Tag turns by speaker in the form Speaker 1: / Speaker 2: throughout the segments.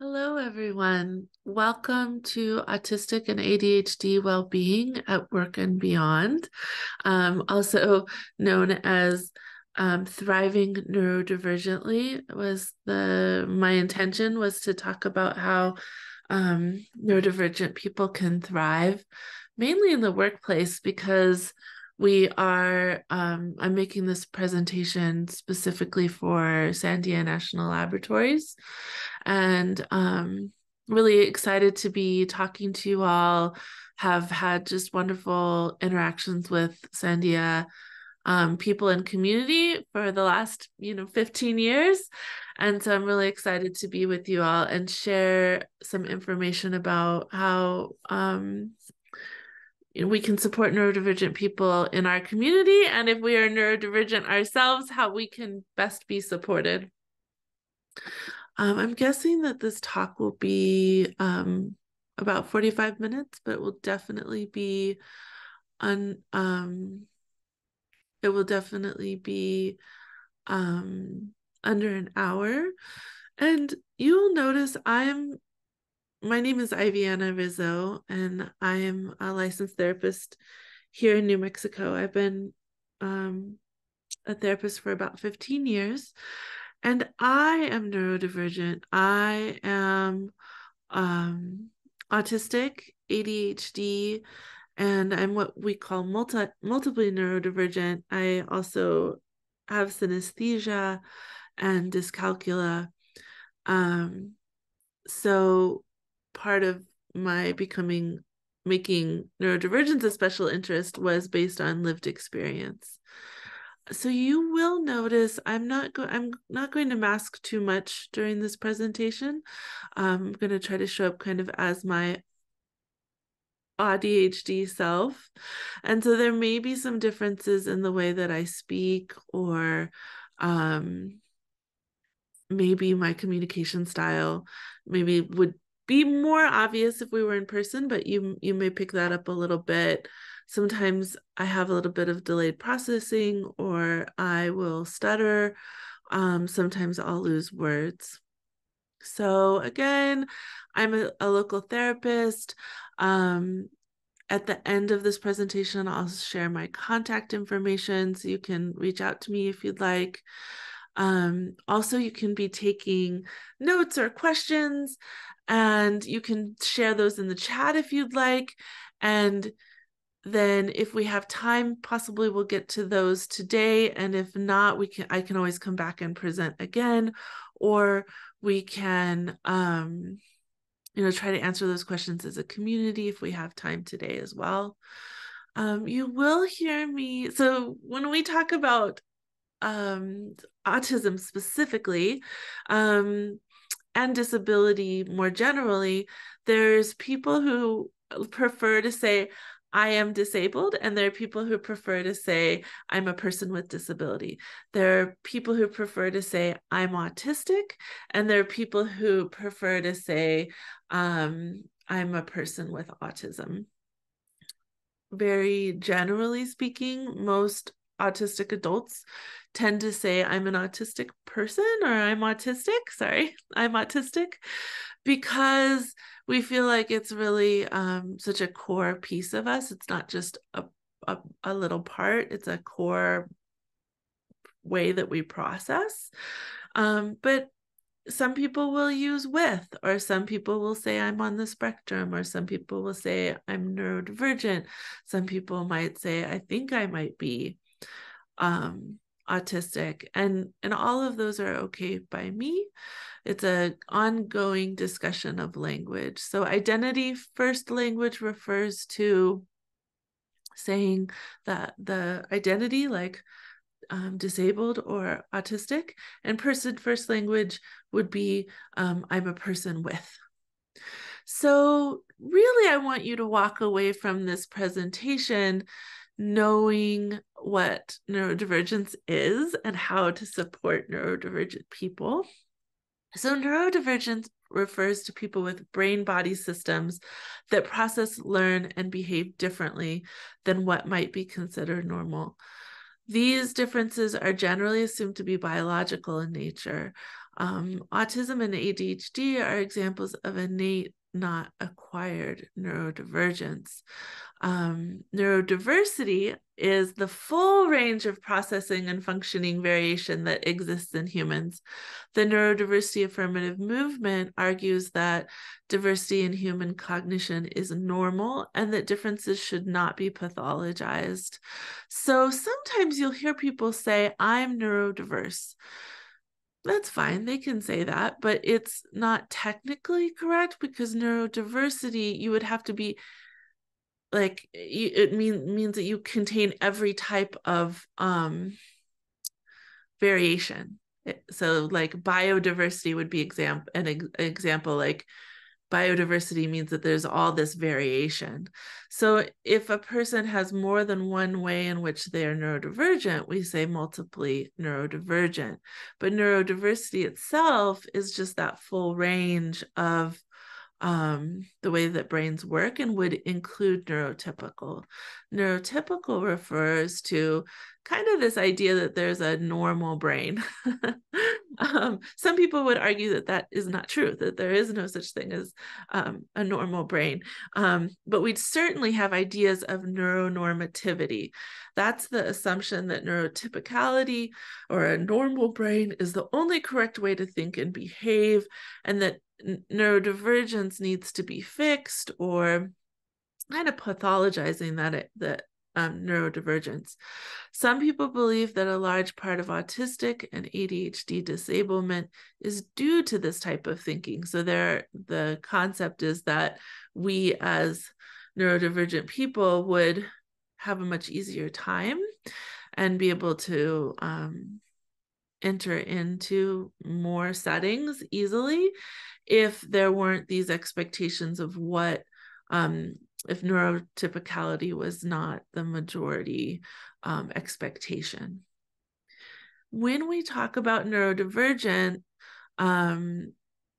Speaker 1: Hello, everyone. Welcome to Autistic and ADHD Wellbeing at Work and Beyond, also known as Thriving Neurodivergently. My intention was to talk about how neurodivergent people can thrive, mainly in the workplace, because I'm making this presentation specifically for Sandia National Laboratories, and really excited to be talking to you all. Have had just wonderful interactions with Sandia people and community for the last 15 years, and so I'm really excited to be with you all and share some information about how we can support neurodivergent people in our community, and if we are neurodivergent ourselves, how we can best be supported. I'm guessing that this talk will be about 45 minutes, but it will definitely be under an hour. And you'll notice my name is Iviana Rizzo, and I am a licensed therapist here in New Mexico. I've been a therapist for about 15 years. And I am neurodivergent. I am autistic, ADHD, and I'm what we call multiply neurodivergent. I also have synesthesia and dyscalculia. So part of my making neurodivergence a special interest was based on lived experience. So you will notice I'm not going to mask too much during this presentation. I'm going to try to show up kind of as my ADHD self. And so there may be some differences in the way that I speak, or maybe my communication style maybe would be more obvious if we were in person, but you may pick that up a little bit. Sometimes I have a little bit of delayed processing, or I will stutter. Sometimes I'll lose words. So again, I'm a local therapist. At the end of this presentation, I'll share my contact information so you can reach out to me if you'd like. Also, you can be taking notes or questions, and you can share those in the chat if you'd like. And then if we have time, possibly we'll get to those today. And if not, I can always come back and present again, or we can try to answer those questions as a community if we have time today as well. You will hear me. So when we talk about autism specifically, and disability more generally, there's people who prefer to say I am disabled, and there are people who prefer to say I'm a person with disability. There are people who prefer to say I'm autistic, and there are people who prefer to say I'm a person with autism. Very generally speaking, most autistic adults tend to say I'm an autistic person, or I'm autistic. Sorry, I'm autistic, because we feel like it's really such a core piece of us. It's not just a little part, it's a core way that we process. But some people will use with, or some people will say I'm on the spectrum, or some people will say I'm neurodivergent. Some people might say I think I might be autistic, and all of those are okay by me. It's an ongoing discussion of language. So identity first language refers to saying that the identity, like disabled or autistic, and person first language would be I'm a person with. So really, I want you to walk away from this presentation knowing what neurodivergence is and how to support neurodivergent people. So neurodivergence refers to people with brain-body systems that process, learn, and behave differently than what might be considered normal. These differences are generally assumed to be biological in nature. Autism and ADHD are examples of innate, not acquired neurodivergence. Neurodiversity is the full range of processing and functioning variation that exists in humans. The neurodiversity affirmative movement argues that diversity in human cognition is normal and that differences should not be pathologized. So sometimes you'll hear people say, I'm neurodiverse. That's fine, they can say that, but it's not technically correct because neurodiversity, you would have to be like, it means that you contain every type of variation. So like biodiversity would be an example, like biodiversity means that there's all this variation. So if a person has more than one way in which they are neurodivergent, we say multiply neurodivergent. But neurodiversity itself is just that full range of the way that brains work and would include neurotypical. Neurotypical refers to kind of this idea that there's a normal brain. Some people would argue that that is not true, that there is no such thing as a normal brain. But we'd certainly have ideas of neuronormativity. That's the assumption that neurotypicality or a normal brain is the only correct way to think and behave, and that neurodivergence needs to be fixed, or kind of pathologizing that neurodivergence. Some people believe that a large part of autistic and ADHD disablement is due to this type of thinking. So the concept is that we as neurodivergent people would have a much easier time and be able to enter into more settings easily if there weren't these expectations of what if neurotypicality was not the majority expectation. When we talk about neurodivergent, when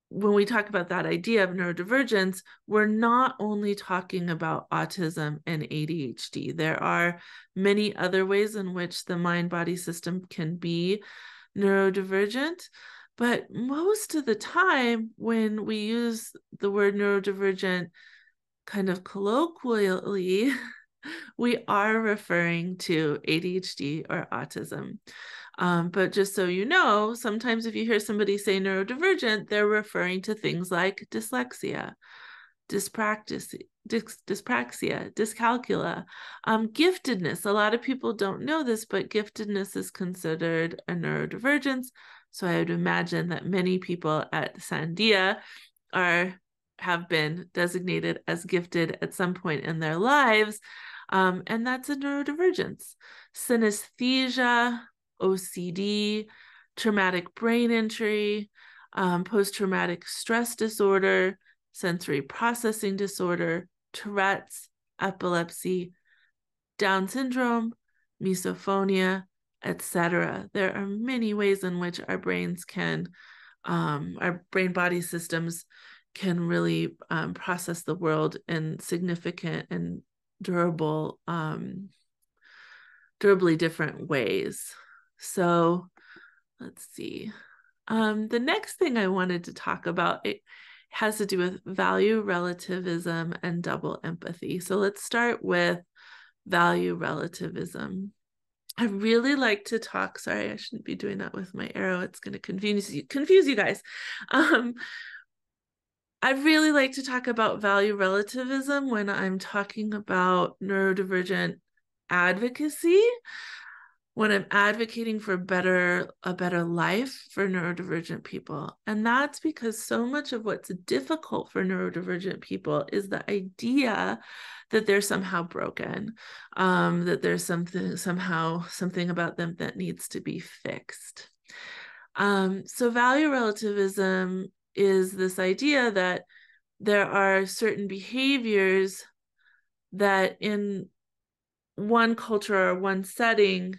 Speaker 1: we talk about that idea of neurodivergence, we're not only talking about autism and ADHD. There are many other ways in which the mind-body system can be neurodivergent, but most of the time when we use the word neurodivergent kind of colloquially, we are referring to ADHD or autism. But just so you know, sometimes if you hear somebody say neurodivergent, they're referring to things like dyslexia, dyspraxia, dyscalculia, giftedness. A lot of people don't know this, but giftedness is considered a neurodivergence. So I would imagine that many people at Sandia have been designated as gifted at some point in their lives, and that's a neurodivergence. Synesthesia, OCD, traumatic brain injury, post-traumatic stress disorder, sensory processing disorder, Tourette's, epilepsy, Down syndrome, misophonia, etc. There are many ways in which our brains can, our brain-body systems can really process the world in significant and durably different ways. So let's see. The next thing I wanted to talk about, it has to do with value relativism and double empathy. So let's start with value relativism. I really like to talk, sorry, I shouldn't be doing that with my arrow. It's going to confuse you guys. I really like to talk about value relativism when I'm talking about neurodivergent advocacy, when I'm advocating for a better life for neurodivergent people. And that's because so much of what's difficult for neurodivergent people is the idea that they're somehow broken, that there's something about them that needs to be fixed. So value relativism is this idea that there are certain behaviors that in one culture or one setting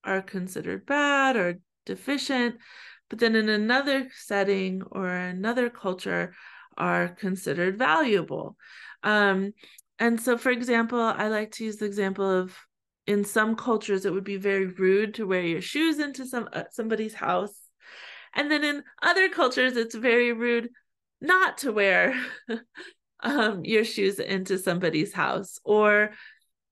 Speaker 1: are considered bad or deficient, but then in another setting or another culture are considered valuable. And so, for example, I like to use the example of in some cultures, it would be very rude to wear your shoes into somebody's house. And then in other cultures, it's very rude not to wear your shoes into somebody's house. Or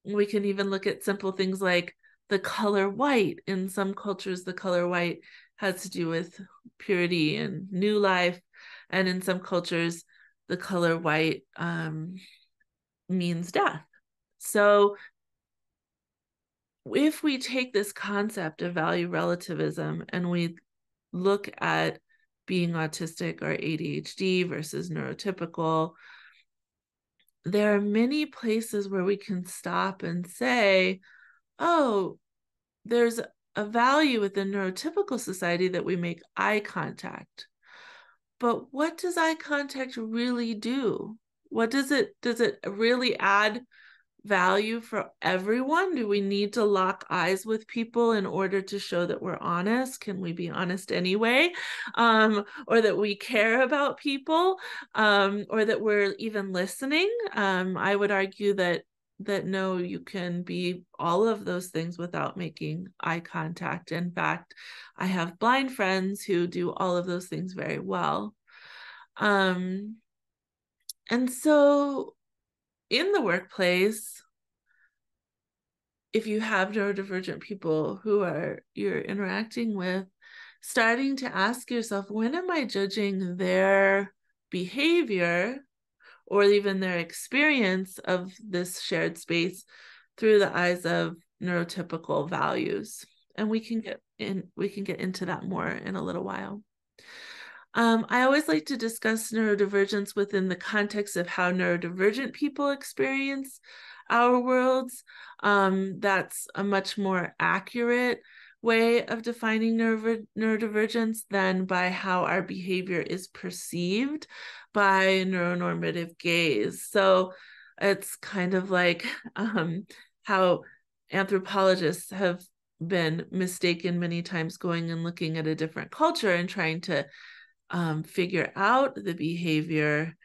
Speaker 1: we can even look at simple things like the color white. In some cultures, the color white has to do with purity and new life. And in some cultures, the color white means death. So if we take this concept of value relativism and we look at being autistic or ADHD versus neurotypical, there are many places where we can stop and say, oh, there's a value within neurotypical society that we make eye contact. But what does eye contact really do? What does it really add value for everyone? Do we need to lock eyes with people in order to show that we're honest? Can we be honest anyway? Or that we care about people, or that we're even listening? I would argue that no, you can be all of those things without making eye contact. In fact, I have blind friends who do all of those things very well. And so in the workplace, if you have neurodivergent people who you're interacting with, starting to ask yourself, when am I judging their behavior or even their experience of this shared space through the eyes of neurotypical values? And we can get into that more in a little while. I always like to discuss neurodivergence within the context of how neurodivergent people experience our worlds. That's a much more accurate way of defining neurodivergence than by how our behavior is perceived by neuronormative gaze. So it's kind of like how anthropologists have been mistaken many times going and looking at a different culture and trying to figure out the behavior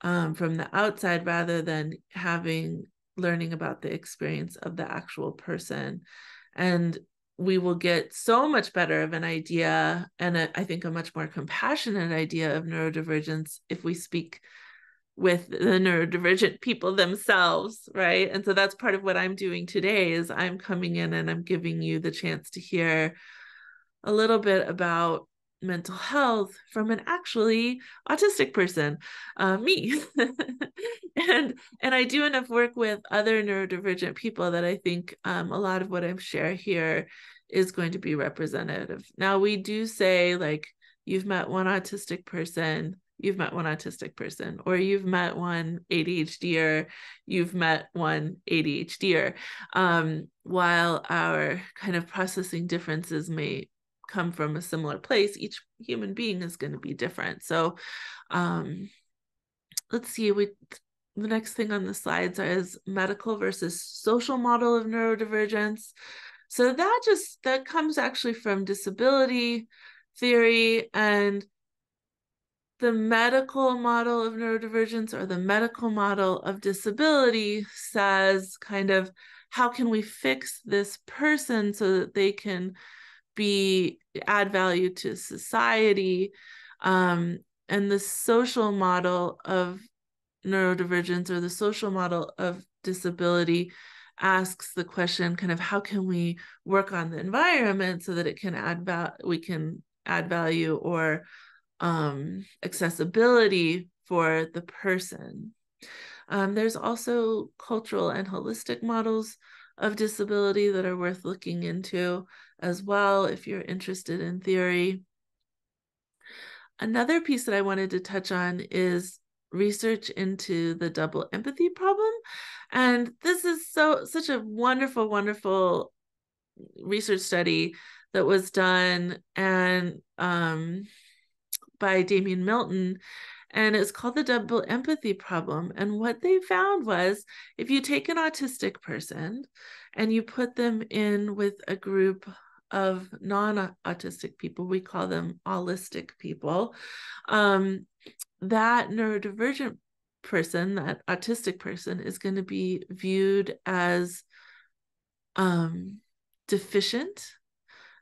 Speaker 1: from the outside rather than learning about the experience of the actual person. And we will get so much better of an idea, and I think a much more compassionate idea of neurodivergence if we speak with the neurodivergent people themselves, right? And so that's part of what I'm doing today is I'm coming in and I'm giving you the chance to hear a little bit about mental health from an actually autistic person, me. and I do enough work with other neurodivergent people that I think a lot of what I'm sharing here is going to be representative. Now, we do say, like, you've met one autistic person, or you've met one ADHDer, you've met one ADHDer, while our kind of processing differences may come from a similar place, each human being is going to be different. So let's see, the next thing on the slides is medical versus social model of neurodivergence. So that comes actually from disability theory, and the medical model of neurodivergence or the medical model of disability says kind of, how can we fix this person so that they can add value to society? And the social model of neurodivergence or the social model of disability asks the question kind of, how can we work on the environment so that it can we can add value or accessibility for the person. There's also cultural and holistic models of disability that are worth looking into as well if you're interested in theory. Another piece that I wanted to touch on is research into the double empathy problem. And this is such a wonderful, wonderful research study that was done and by Damien Milton, and it's called the double empathy problem. And what they found was, if you take an autistic person and you put them in with a group of non-autistic people, we call them allistic people, that neurodivergent person, that autistic person, is going to be viewed as deficient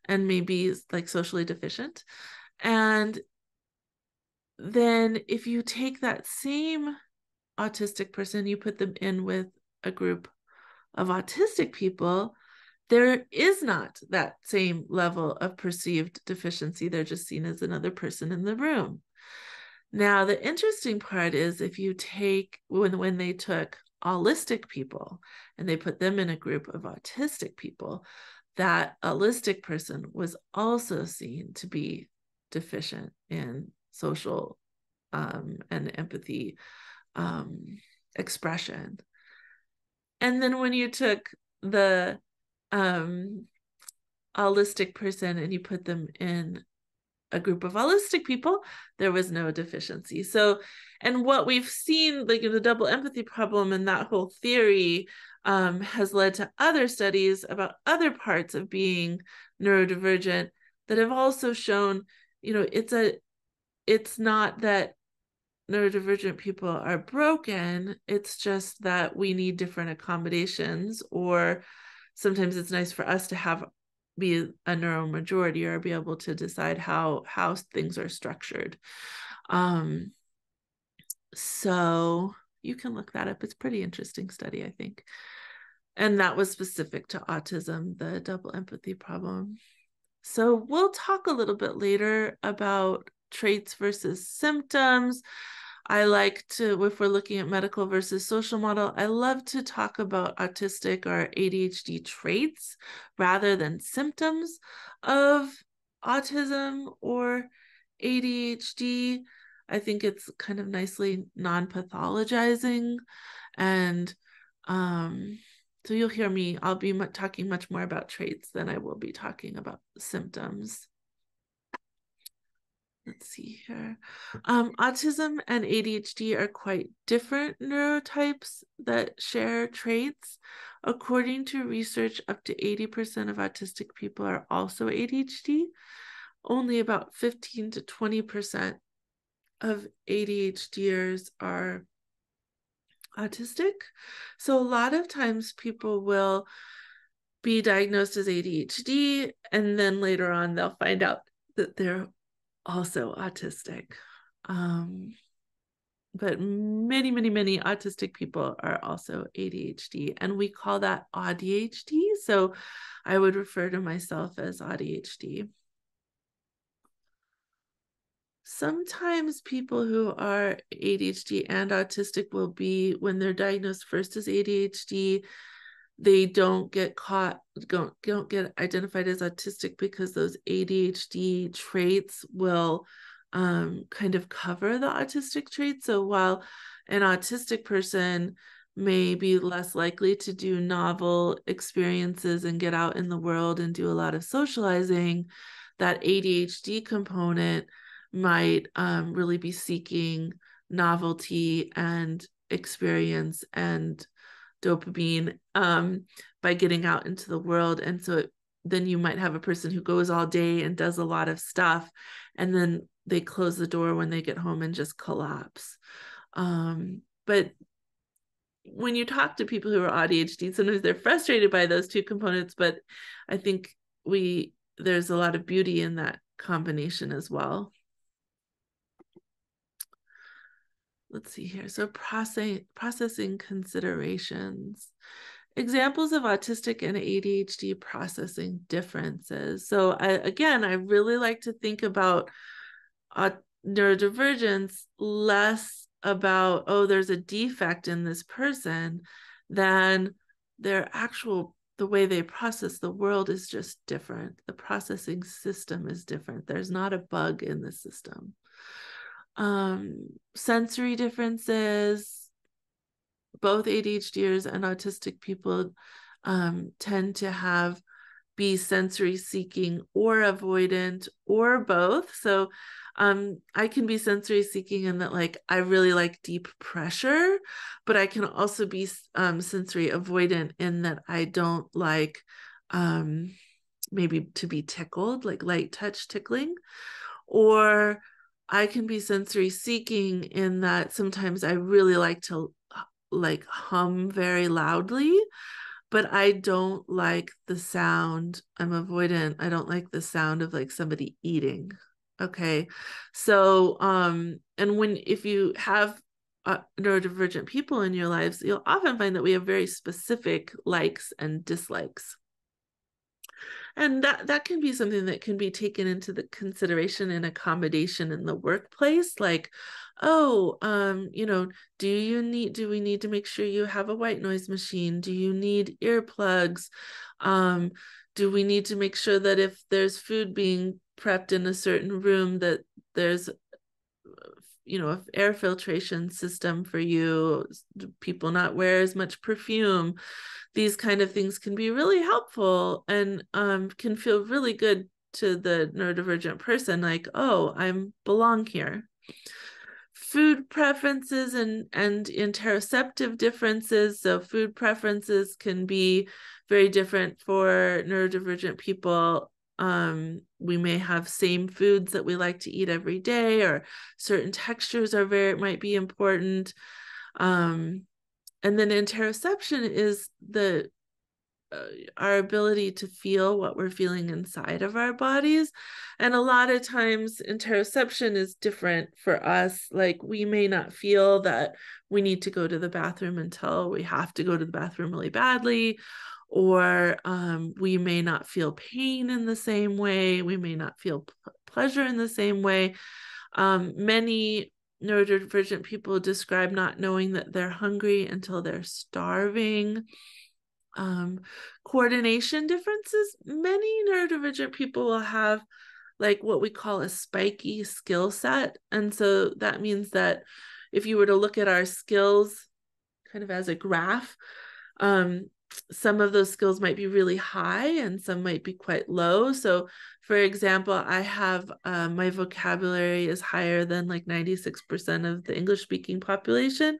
Speaker 1: and maybe like socially deficient. And then if you take that same autistic person, you put them in with a group of autistic people, there is not that same level of perceived deficiency. They're just seen as another person in the room. Now, the interesting part is if you take, when they took allistic people and they put them in a group of autistic people, that allistic person was also seen to be deficient in social and empathy expression. And then when you took the allistic person and you put them in a group of allistic people, there was no deficiency. So, and what we've seen, like the double empathy problem and that whole theory has led to other studies about other parts of being neurodivergent that have also shown, it's not that neurodivergent people are broken, it's just that we need different accommodations, or sometimes it's nice for us to be a neuromajority or be able to decide how things are structured. So you can look that up. It's a pretty interesting study, I think. And that was specific to autism, the double empathy problem. So we'll talk a little bit later about traits versus symptoms. I like to, if we're looking at medical versus social model, I love to talk about autistic or ADHD traits rather than symptoms of autism or ADHD. I think it's kind of nicely non-pathologizing. And so you'll hear me, I'll be talking much more about traits than I will be talking about symptoms. Let's see here. Autism and ADHD are quite different neurotypes that share traits. According to research, up to 80% of autistic people are also ADHD. Only about 15 to 20% of ADHDers are autistic. So a lot of times people will be diagnosed as ADHD, and then later on they'll find out that they're also autistic. But many, many, many autistic people are also ADHD, and we call that ADHD. So I would refer to myself as ADHD. Sometimes people who are ADHD and autistic will be, when they're diagnosed first as ADHD, they don't get identified as autistic because those ADHD traits will kind of cover the autistic traits. So while an autistic person may be less likely to do novel experiences and get out in the world and do a lot of socializing, that ADHD component might really be seeking novelty and experience and dopamine by getting out into the world. And so then you might have a person who goes all day and does a lot of stuff, and then they close the door when they get home and just collapse. But when you talk to people who are ADHD, sometimes they're frustrated by those two components, but I think there's a lot of beauty in that combination as well. Let's see here. So processing considerations. Examples of autistic and ADHD processing differences. So I really like to think about neurodivergence less about, oh, there's a defect in this person, than the way they process the world is just different. The processing system is different. There's not a bug in the system. Sensory differences. Both ADHDers and autistic people tend to be sensory seeking or avoidant or both. So I can be sensory seeking in that, like, I really like deep pressure, but I can also be sensory avoidant in that I don't like maybe to be tickled, like light touch tickling. Or I can be sensory seeking in that sometimes I really like to hum very loudly. but I don't like the sound. I'm avoidant. I don't like the sound of like somebody eating. Okay. So, and if you have neurodivergent people in your lives, you'll often find that we have very specific likes and dislikes. And that can be something that can be taken into the consideration and accommodation in the workplace. Like, oh, do we need to make sure you have a white noise machine? Do you need earplugs? Do we need to make sure that if there's food being prepped in a certain room, that there's an air filtration system for you? Do people not wear as much perfume? These kind of things can be really helpful and can feel really good to the neurodivergent person, like, oh, I belong here. Food preferences and interoceptive differences. So food preferences can be very different for neurodivergent people. We may have same foods that we like to eat every day, or certain textures might be important. And then interoception is our ability to feel what we're feeling inside of our bodies. And a lot of times interoception is different for us. Like, we may not feel that we need to go to the bathroom until we have to go to the bathroom really badly, or we may not feel pain in the same way. We may not feel pleasure in the same way. Many neurodivergent people describe not knowing that they're hungry until they're starving. Coordination differences. Many neurodivergent people will have like what we call a spiky skill set. And so that means that if you were to look at our skills kind of as a graph, some of those skills might be really high and some might be quite low. So for example, I have my vocabulary is higher than like 96% of the English speaking population.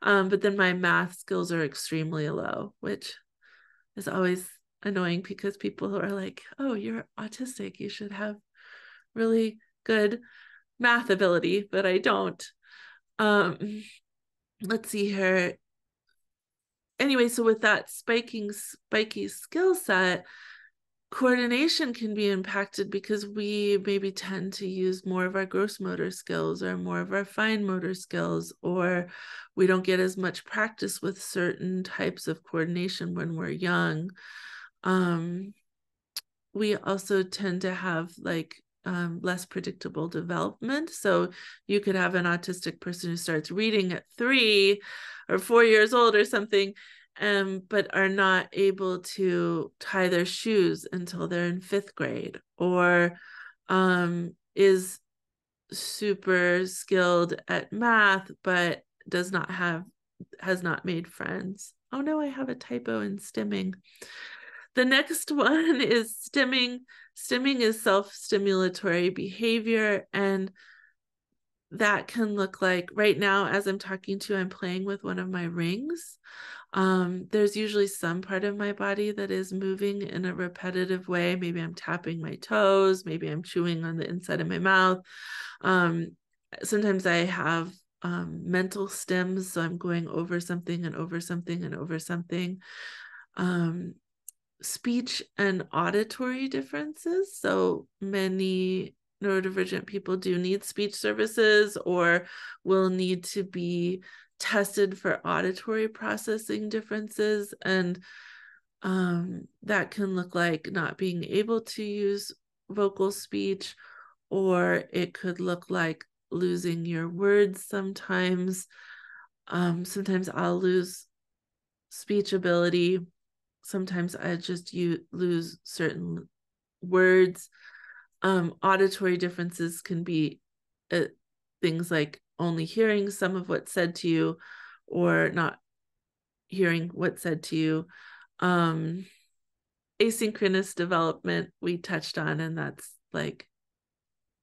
Speaker 1: But then my math skills are extremely low, which is always annoying because people who are like, oh, you're autistic, you should have really good math ability, but I don't. Let's see here. Anyway, so with that spiky skill set, coordination can be impacted because we maybe tend to use more of our gross motor skills or more of our fine motor skills, or we don't get as much practice with certain types of coordination when we're young. We also tend to have like less predictable development. So you could have an autistic person who starts reading at 3 or 4 years old or something, but are not able to tie their shoes until they're in 5th grade, or is super skilled at math, but has not made friends. Oh no, I have a typo in stimming. The next one is stimming. Stimming is self-stimulatory behavior, and that can look like, right now as I'm talking to you, I'm playing with one of my rings. There's usually some part of my body that is moving in a repetitive way. Maybe I'm tapping my toes, maybe I'm chewing on the inside of my mouth. Sometimes I have mental stims, so I'm going over something and over something and over something. Speech and auditory differences. So many neurodivergent people do need speech services or will need to be tested for auditory processing differences. And that can look like not being able to use vocal speech, or it could look like losing your words sometimes. Sometimes I'll lose speech ability. Sometimes I just lose certain words. Auditory differences can be things like only hearing some of what's said to you or not hearing what's said to you. Asynchronous development we touched on, and that's like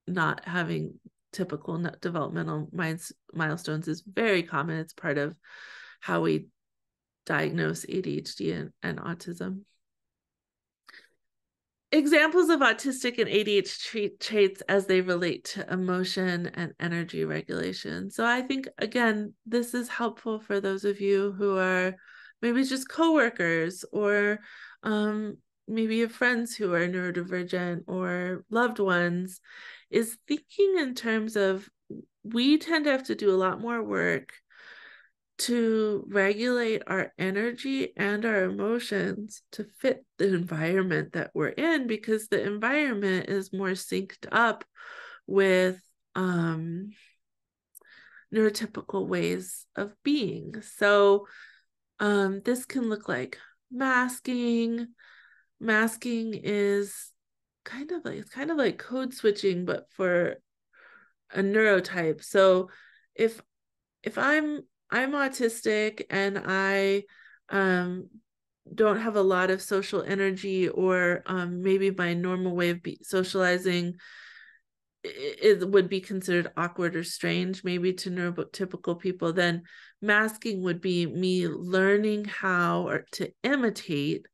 Speaker 1: not having typical developmental milestones is very common. It's part of how we diagnose ADHD and autism. Examples of autistic and ADHD traits as they relate to emotion and energy regulation. So I think, again, this is helpful for those of you who are maybe just coworkers, or maybe you have friends who are neurodivergent, or loved ones, is thinking in terms of, we tend to have to do a lot more work to regulate our energy and our emotions to fit the environment that we're in, because the environment is more synced up with neurotypical ways of being. So this can look like masking. Masking is it's kind of like code switching, but for a neurotype. So if I'm autistic and I don't have a lot of social energy, or maybe my normal way of socializing, it would be considered awkward or strange maybe to neurotypical people, then masking would be me learning how or to imitate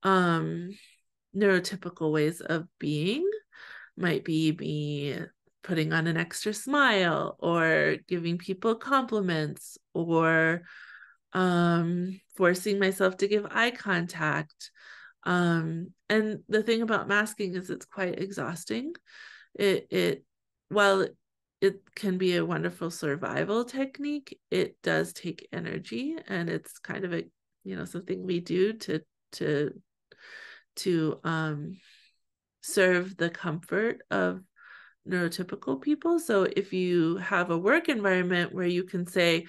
Speaker 1: neurotypical ways of being. Might be me putting on an extra smile, or giving people compliments, or forcing myself to give eye contact. And the thing about masking is it's quite exhausting. It while it can be a wonderful survival technique, it does take energy, and it's kind of a, something we do to serve the comfort of neurotypical people. So if you have a work environment where you can say,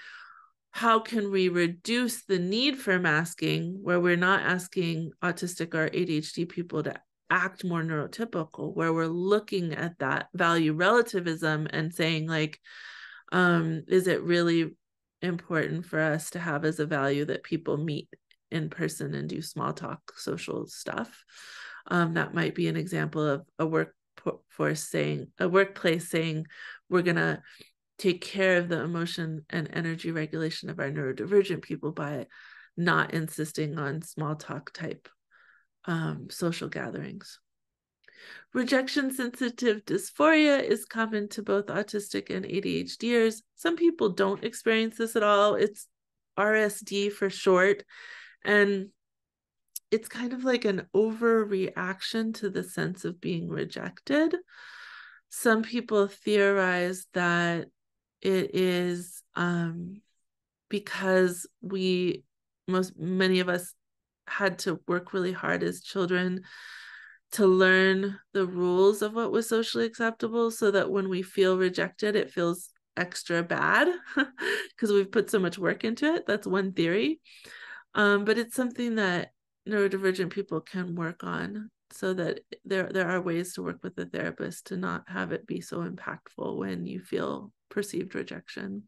Speaker 1: how can we reduce the need for masking, where we're not asking autistic or ADHD people to act more neurotypical, where we're looking at that value relativism and saying, like, is it really important for us to have as a value that people meet in person and do small talk social stuff? That might be an example of a workplace saying, we're going to take care of the emotion and energy regulation of our neurodivergent people by not insisting on small talk type social gatherings. Rejection sensitive dysphoria is common to both autistic and ADHDers. Some people don't experience this at all. It's RSD for short. And it's kind of like an overreaction to the sense of being rejected. Some people theorize that it is because many of us had to work really hard as children to learn the rules of what was socially acceptable, so that when we feel rejected, it feels extra bad because we've put so much work into it. That's one theory. But it's something that neurodivergent people can work on, so that there are ways to work with the therapist to not have it be so impactful when you feel perceived rejection.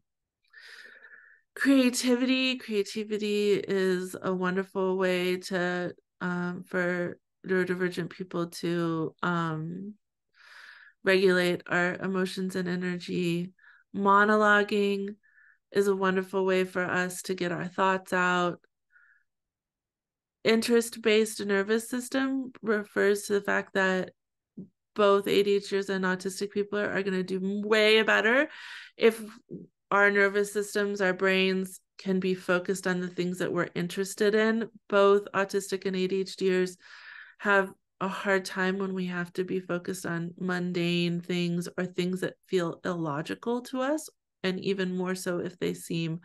Speaker 1: Creativity is a wonderful way to for neurodivergent people to regulate our emotions and energy. Monologuing is a wonderful way for us to get our thoughts out. Interest-based nervous system refers to the fact that both ADHDers and autistic people are going to do way better if our nervous systems, our brains, can be focused on the things that we're interested in. Both autistic and ADHDers have a hard time when we have to be focused on mundane things or things that feel illogical to us, and even more so if they seem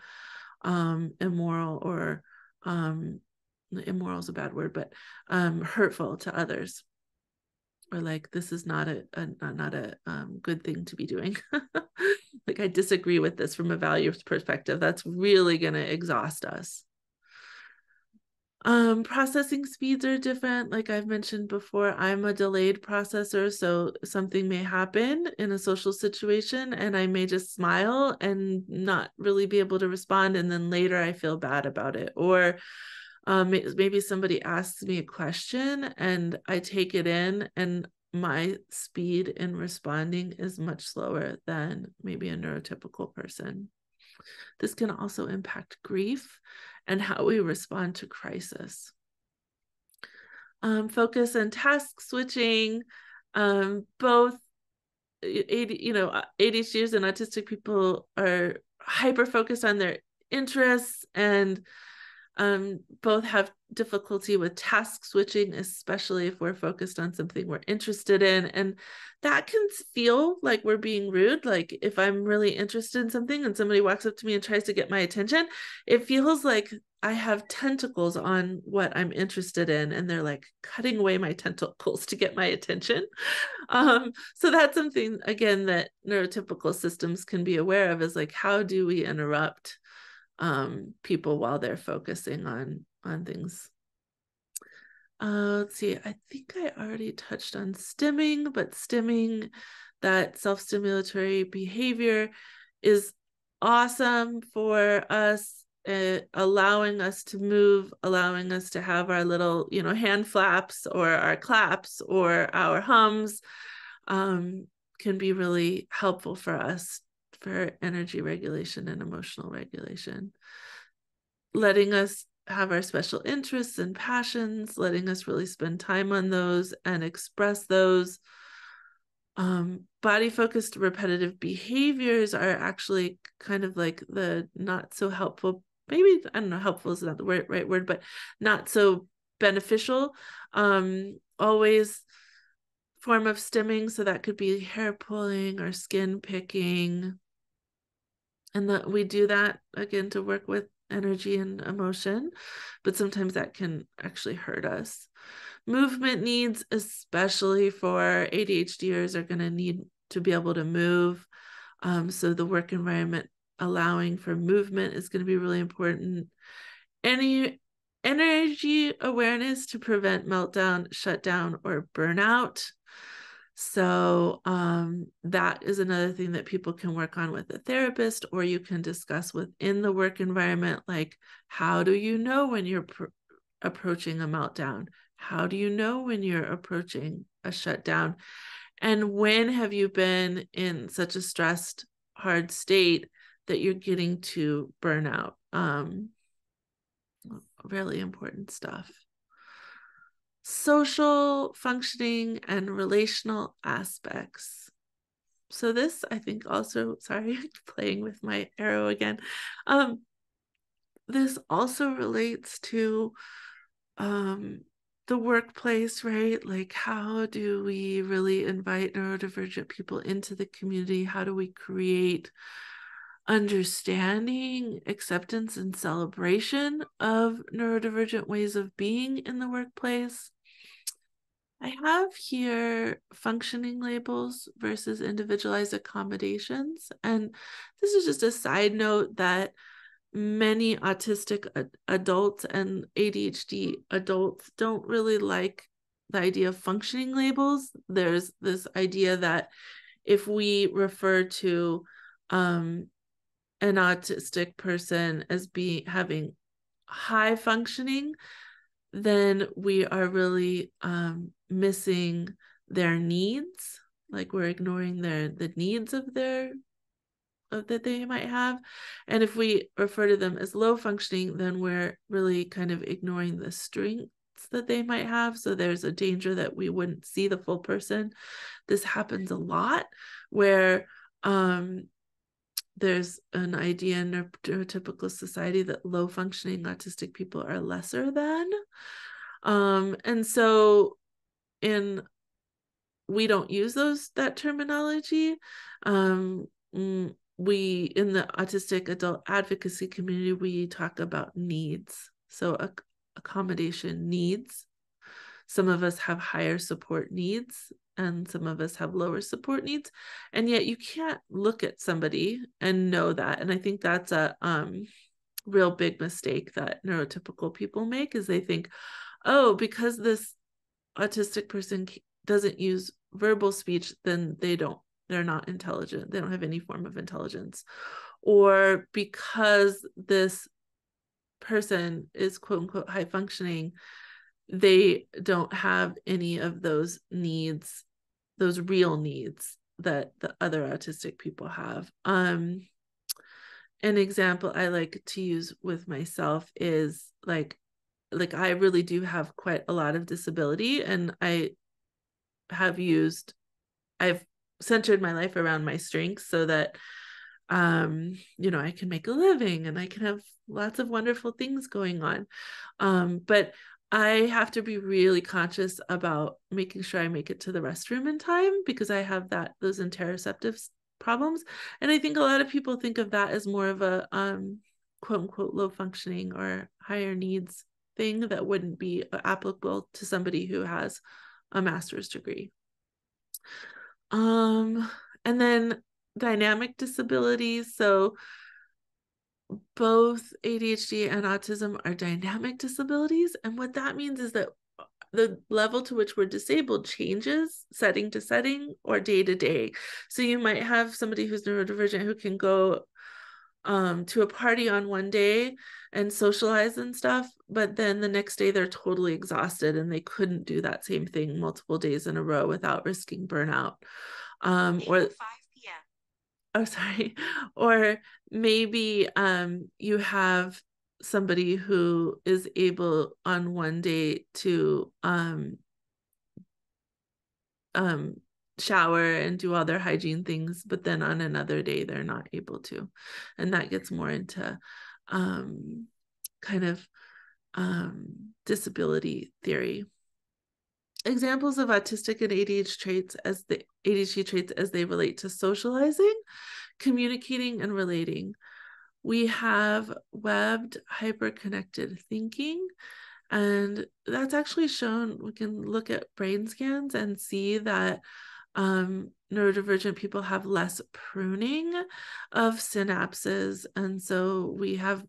Speaker 1: immoral, or immoral is a bad word, but hurtful to others, or like, this is not a good thing to be doing. Like, I disagree with this from a values perspective. That's really going to exhaust us. Processing speeds are different. Like I've mentioned before, I'm a delayed processor, so something may happen in a social situation and I may just smile and not really be able to respond, and then later I feel bad about it. Or maybe somebody asks me a question and I take it in, and my speed in responding is much slower than maybe a neurotypical person. This can also impact grief and how we respond to crisis. Focus and task switching, both ADHDers and autistic people are hyper focused on their interests, and Both have difficulty with task switching, especially if we're focused on something we're interested in. And that can feel like we're being rude. Like if I'm really interested in something and somebody walks up to me and tries to get my attention, it feels like I have tentacles on what I'm interested in, and they're like cutting away my tentacles to get my attention. So that's something, again, that neurotypical systems can be aware of, is like, how do we interrupt people while they're focusing on things. Let's see, I think I already touched on stimming, but stimming, that self-stimulatory behavior, is awesome for us, allowing us to move, allowing us to have our little, hand flaps or our claps or our hums, can be really helpful for us for energy regulation and emotional regulation. Letting us have our special interests and passions, letting us really spend time on those and express those. Body-focused repetitive behaviors are actually kind of like the not so helpful, maybe, I don't know, helpful is not the right word, but not so beneficial, always form of stimming. So that could be hair pulling or skin picking. And that we do that, again, to work with energy and emotion, but sometimes that can actually hurt us. Movement needs, especially for ADHDers, are going to need to be able to move. So the work environment allowing for movement is going to be really important. Any energy awareness to prevent meltdown, shutdown, or burnout. So that is another thing that people can work on with a therapist, or you can discuss within the work environment, like, how do you know when you're approaching a meltdown? How do you know when you're approaching a shutdown? And when have you been in such a stressed, hard state that you're getting to burnout? Really important stuff. Social functioning and relational aspects. So this, I think, also, sorry, playing with my arrow again. This also relates to the workplace, right? Like, how do we really invite neurodivergent people into the community? How do we create understanding, acceptance, and celebration of neurodivergent ways of being in the workplace? I have here functioning labels versus individualized accommodations. And this is just a side note that many autistic adults and ADHD adults don't really like the idea of functioning labels. There's this idea that if we refer to an autistic person as having high functioning, then we are really missing their needs. Like, we're ignoring the needs of that they might have. And if we refer to them as low functioning, then we're really kind of ignoring the strengths that they might have. So there's a danger that we wouldn't see the full person. This happens a lot, where there's an idea in neurotypical society that low functioning autistic people are lesser than. And so we don't use that terminology. We, in the autistic adult advocacy community, we talk about needs. So accommodation needs. Some of us have higher support needs, and some of us have lower support needs. And yet you can't look at somebody and know that. And I think that's a real big mistake that neurotypical people make, is they think, oh, because this autistic person doesn't use verbal speech, then they're not intelligent. They don't have any form of intelligence. Or because this person is quote unquote high functioning, they don't have any of those needs, those real needs that the other autistic people have. An example I like to use with myself is like I really do have quite a lot of disability, and I've centered my life around my strengths, so that I can make a living and I can have lots of wonderful things going on. But I have to be really conscious about making sure I make it to the restroom in time because I have those interoceptive problems. And I think a lot of people think of that as more of a quote unquote low functioning or higher needs thing that wouldn't be applicable to somebody who has a master's degree. And then dynamic disabilities. So both ADHD and autism are dynamic disabilities. And what that means is that the level to which we're disabled changes setting to setting or day to day. So you might have somebody who's neurodivergent who can go to a party on one day and socialize and stuff, but then the next day they're totally exhausted and they couldn't do that same thing multiple days in a row without risking burnout. Or 5 p.m. Oh, sorry. Or maybe you have somebody who is able on one day to shower and do all their hygiene things, but then on another day they're not able to. And that gets more into kind of disability theory. Examples of autistic and ADHD traits as they relate to socializing, communicating, and relating. We have webbed hyperconnected thinking, and that's actually shown. We can look at brain scans and see that neurodivergent people have less pruning of synapses, and so we have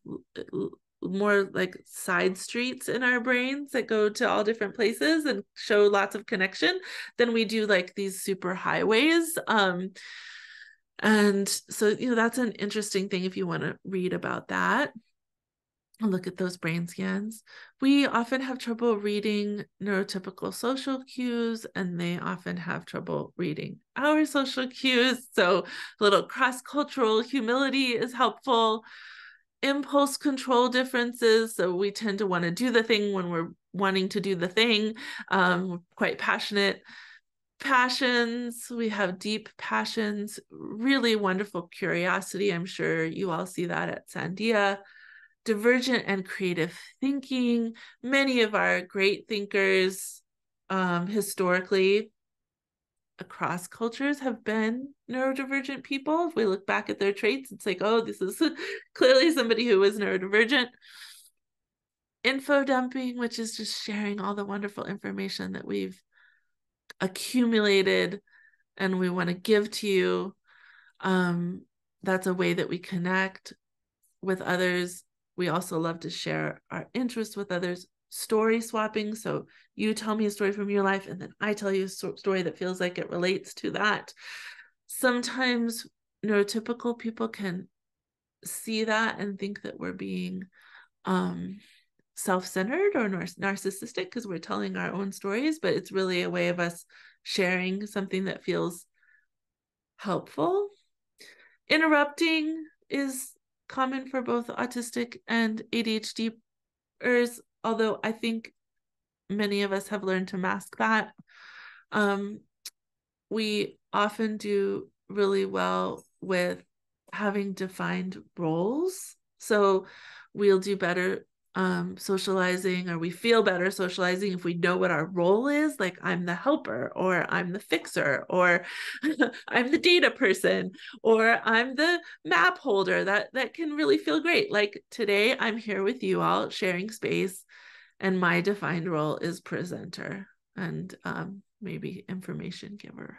Speaker 1: more like side streets in our brains that go to all different places and show lots of connection than we do like these super highways. And so, that's an interesting thing if you want to read about that. Look at those brain scans. We often have trouble reading neurotypical social cues, and they often have trouble reading our social cues. So a little cross-cultural humility is helpful. Impulse control differences. So we tend to want to do the thing when we're wanting to do the thing. We're quite passionate. Passions, we have deep passions, really wonderful curiosity. I'm sure you all see that at Sandia. Divergent and creative thinking. Many of our great thinkers historically across cultures have been neurodivergent people. If we look back at their traits, it's like, oh, this is clearly somebody who was neurodivergent. Info dumping, which is just sharing all the wonderful information that we've accumulated and we want to give to you. That's a way that we connect with others. We also love to share our interests with others. Story swapping. So you tell me a story from your life and then I tell you a story that feels like it relates to that. Sometimes neurotypical people can see that and think that we're being self-centered or narcissistic because we're telling our own stories, but it's really a way of us sharing something that feels helpful. Interrupting is common for both autistic and ADHDers, although I think many of us have learned to mask that. We often do really well with having defined roles. So we'll do better socializing, or we feel better socializing if we know what our role is, like I'm the helper, or I'm the fixer, or I'm the data person, or I'm the map holder. That can really feel great. Like today I'm here with you all sharing space, and my defined role is presenter and maybe information giver.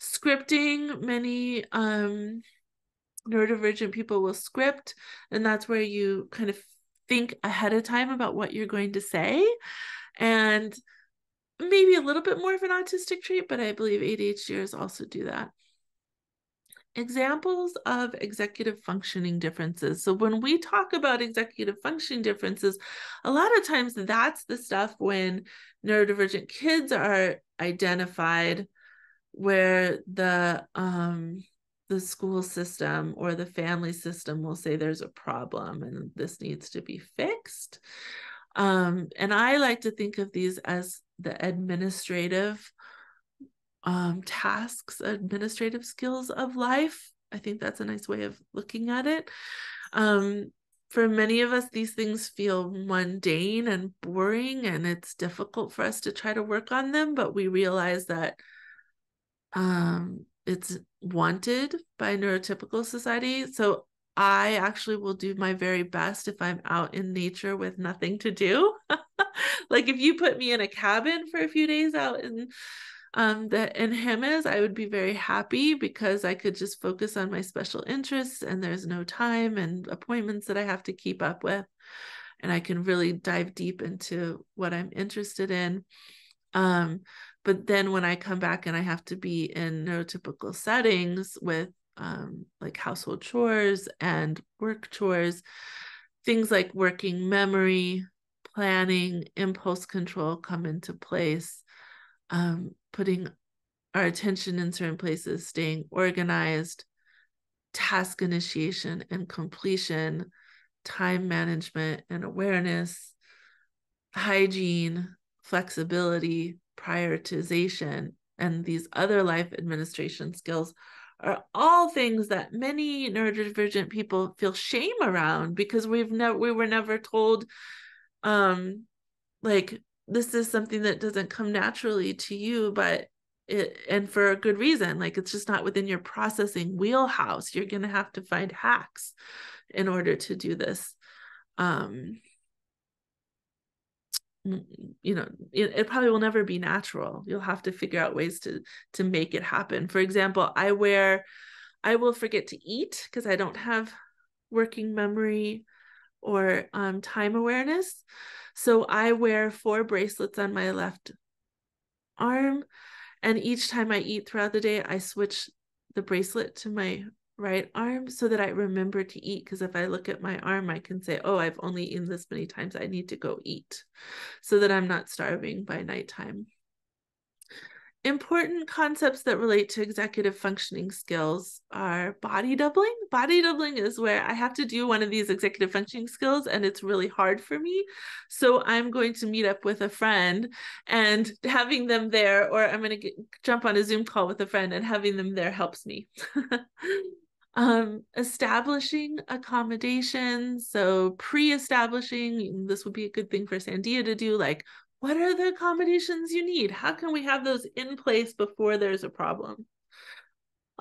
Speaker 1: Scripting, many neurodivergent people will script, and that's where you kind of think ahead of time about what you're going to say, and maybe a little bit more of an autistic trait, but I believe ADHDers also do that. Examples of executive functioning differences. So when we talk about executive functioning differences, a lot of times that's the stuff when neurodivergent kids are identified where the school system or the family system will say there's a problem and this needs to be fixed. And I like to think of these as the administrative tasks, administrative skills of life. I think that's a nice way of looking at it. For many of us, these things feel mundane and boring, and it's difficult for us to try to work on them, but we realize that it's wanted by neurotypical society. So I actually will do my very best if I'm out in nature with nothing to do. Like if you put me in a cabin for a few days out in Jemez, I would be very happy because I could just focus on my special interests and there's no time and appointments that I have to keep up with. And I can really dive deep into what I'm interested in. But then when I come back and I have to be in neurotypical settings with like household chores and work chores, things like working memory, planning, impulse control come into place. Putting our attention in certain places, staying organized, task initiation and completion, time management and awareness, hygiene, flexibility, prioritization, and these other life administration skills are all things that many neurodivergent people feel shame around because we were never told like this is something that doesn't come naturally to you, but and for a good reason. Like it's just not within your processing wheelhouse. You're going to have to find hacks in order to do this. It probably will never be natural. You'll have to figure out ways to make it happen. For example, I will forget to eat because I don't have working memory or time awareness. So I wear 4 bracelets on my left arm, and each time I eat throughout the day, I switch the bracelet to my right arm so that I remember to eat. Because if I look at my arm, I can say, oh, I've only eaten this many times. I need to go eat so that I'm not starving by nighttime. Important concepts that relate to executive functioning skills are body doubling. Body doubling is where I have to do one of these executive functioning skills and it's really hard for me. So I'm going to meet up with a friend and having them there, or I'm going to jump on a Zoom call with a friend and having them there helps me. Establishing accommodations. So pre-establishing, this would be a good thing for Sandia to do, like, what are the accommodations you need? How can we have those in place before there's a problem?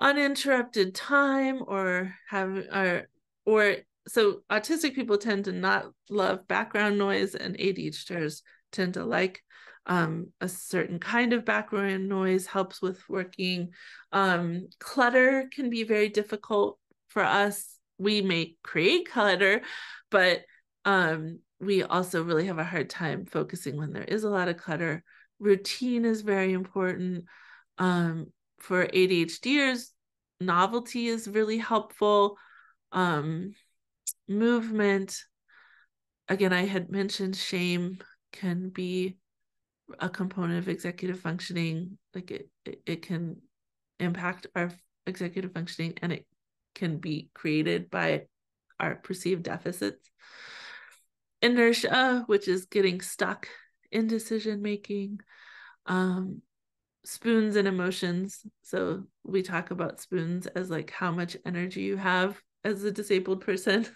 Speaker 1: Uninterrupted time so autistic people tend to not love background noise and ADHDers tend to like a certain kind of background noise, helps with working. Clutter can be very difficult for us. We may create clutter, but we also really have a hard time focusing when there is a lot of clutter. Routine is very important. For ADHDers, novelty is really helpful. Movement. Again, I had mentioned shame can be a component of executive functioning. Like it can impact our executive functioning, and it can be created by our perceived deficits. Inertia, which is getting stuck in decision making. Spoons and emotions. So we talk about spoons as like how much energy you have as a disabled person.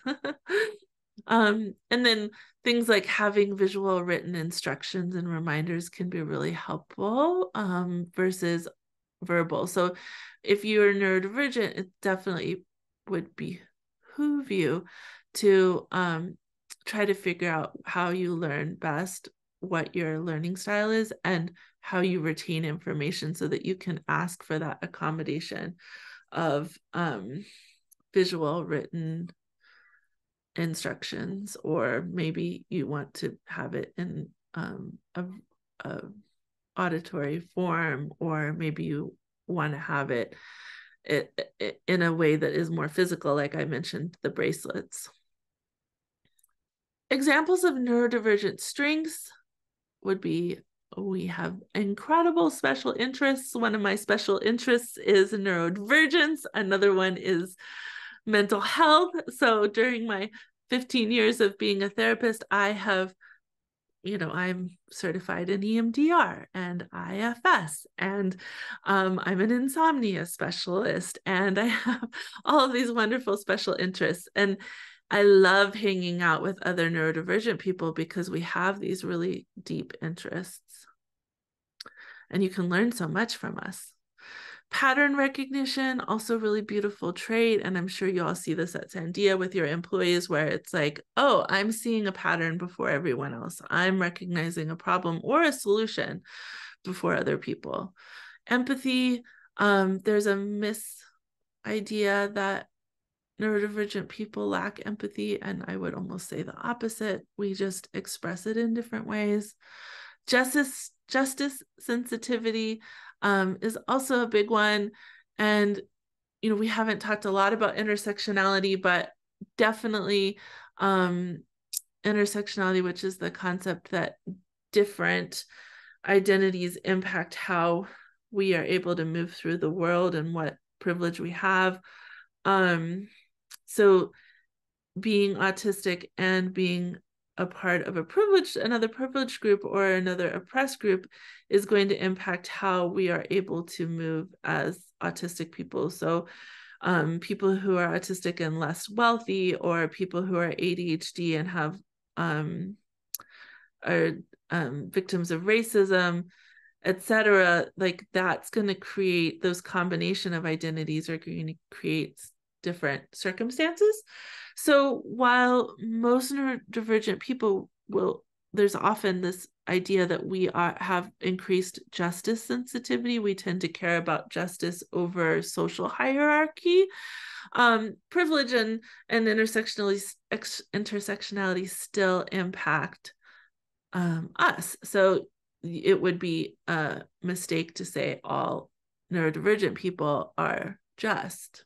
Speaker 1: And then things like having visual written instructions and reminders can be really helpful versus verbal. So if you're neurodivergent, it definitely would behoove you to try to figure out how you learn best, what your learning style is, and how you retain information so that you can ask for that accommodation of visual written instructions, or maybe you want to have it in a auditory form, or maybe you want to have it in a way that is more physical, like I mentioned, the bracelets. Examples of neurodivergent strengths would be, we have incredible special interests. One of my special interests is neurodivergence. Another one is mental health. So during my 15 years of being a therapist, I have I'm certified in EMDR and IFS, and I'm an insomnia specialist, and I have all of these wonderful special interests. And I love hanging out with other neurodivergent people because we have these really deep interests, and you can learn so much from us. Pattern recognition, also really beautiful trait. And I'm sure you all see this at Sandia with your employees, where it's like, oh, I'm seeing a pattern before everyone else. I'm recognizing a problem or a solution before other people. Empathy, there's a idea that neurodivergent people lack empathy, and I would almost say the opposite. We just express it in different ways. Justice sensitivity is also a big one. And, we haven't talked a lot about intersectionality, but definitely intersectionality, which is the concept that different identities impact how we are able to move through the world and what privilege we have. So being autistic and being a part of another privileged group or another oppressed group is going to impact how we are able to move as autistic people. So people who are autistic and less wealthy, or people who are ADHD and have are victims of racism, etc., like that's going to create, those combination of identities are going to create different circumstances. So while most neurodivergent people there's often this idea that we have increased justice sensitivity. We tend to care about justice over social hierarchy. Privilege and intersectionality still impact us. So it would be a mistake to say all neurodivergent people are just.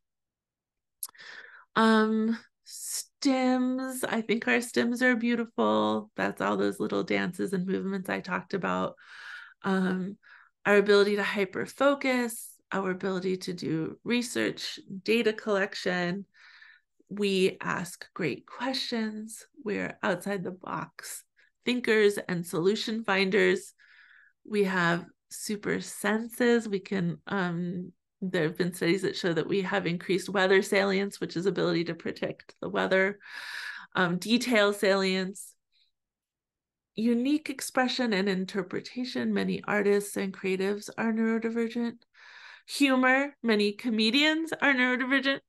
Speaker 1: Stims, I think our stims are beautiful. That's all those little dances and movements I talked about. Our ability to hyper focus, our ability to do research, data collection. We ask great questions. We're outside the box thinkers and solution finders. We have super senses. We can there have been studies that show that we have increased weather salience, which is ability to predict the weather, detail salience, unique expression and interpretation. Many artists and creatives are neurodivergent. Humor, many comedians are neurodivergent.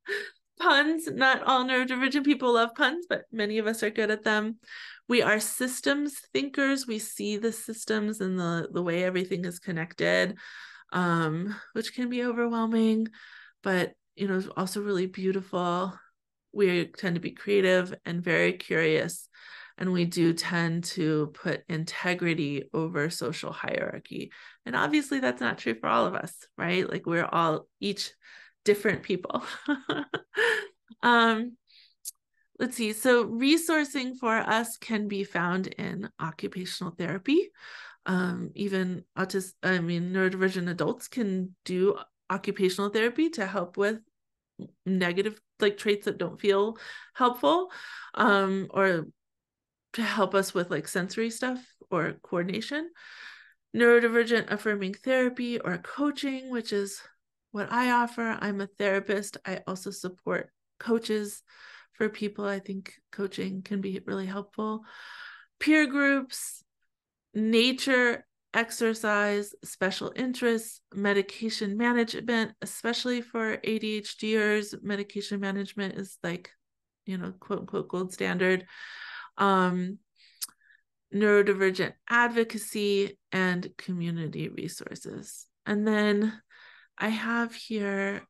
Speaker 1: Puns, not all neurodivergent people love puns, but many of us are good at them. We are systems thinkers. We see the systems and the way everything is connected, which can be overwhelming, but also really beautiful. We tend to be creative and very curious, and we do tend to put integrity over social hierarchy. And obviously that's not true for all of us, right? Like we're all each different people. Let's see. So resourcing for us can be found in occupational therapy. Even neurodivergent adults can do occupational therapy to help with negative traits that don't feel helpful, or to help us with sensory stuff or coordination. Neurodivergent affirming therapy or coaching, which is what I offer. I'm a therapist. I also support coaches for people. I think coaching can be really helpful. Peer groups, nature, exercise, special interests, medication management, especially for ADHDers. Medication management is quote unquote gold standard. Neurodivergent advocacy and community resources. And then I have here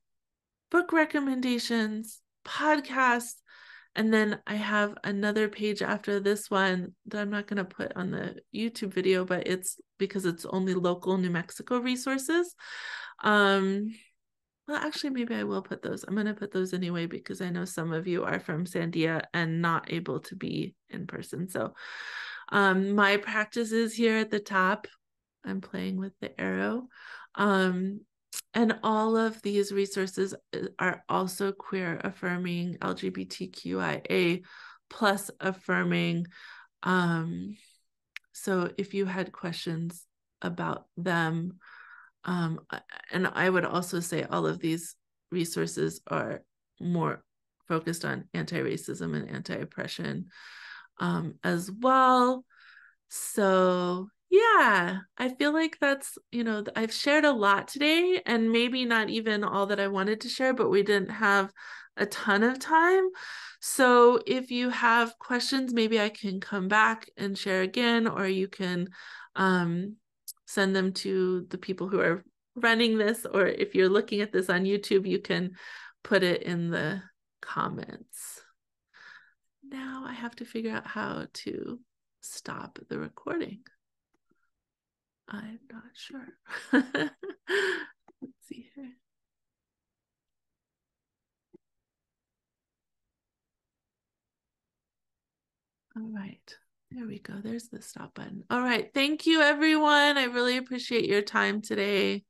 Speaker 1: book recommendations, podcasts, and then I have another page after this one that I'm not going to put on the YouTube video, but it's because it's only local New Mexico resources. Well, actually, maybe I will put those. I'm going to put those anyway, because I know some of you are from Sandia and not able to be in person. So my practice is here at the top. I'm playing with the arrow. And all of these resources are also queer affirming, LGBTQIA plus affirming. So if you had questions about them, and I would also say all of these resources are more focused on anti-racism and anti-oppression as well. So yeah, I feel like that's, I've shared a lot today, and maybe not even all that I wanted to share, but we didn't have a ton of time. So if you have questions, maybe I can come back and share again, or you can send them to the people who are running this, or if you're looking at this on YouTube, you can put it in the comments. Now I have to figure out how to stop the recording. I'm not sure. Let's see here. All right. There we go. There's the stop button. All right. Thank you, everyone. I really appreciate your time today.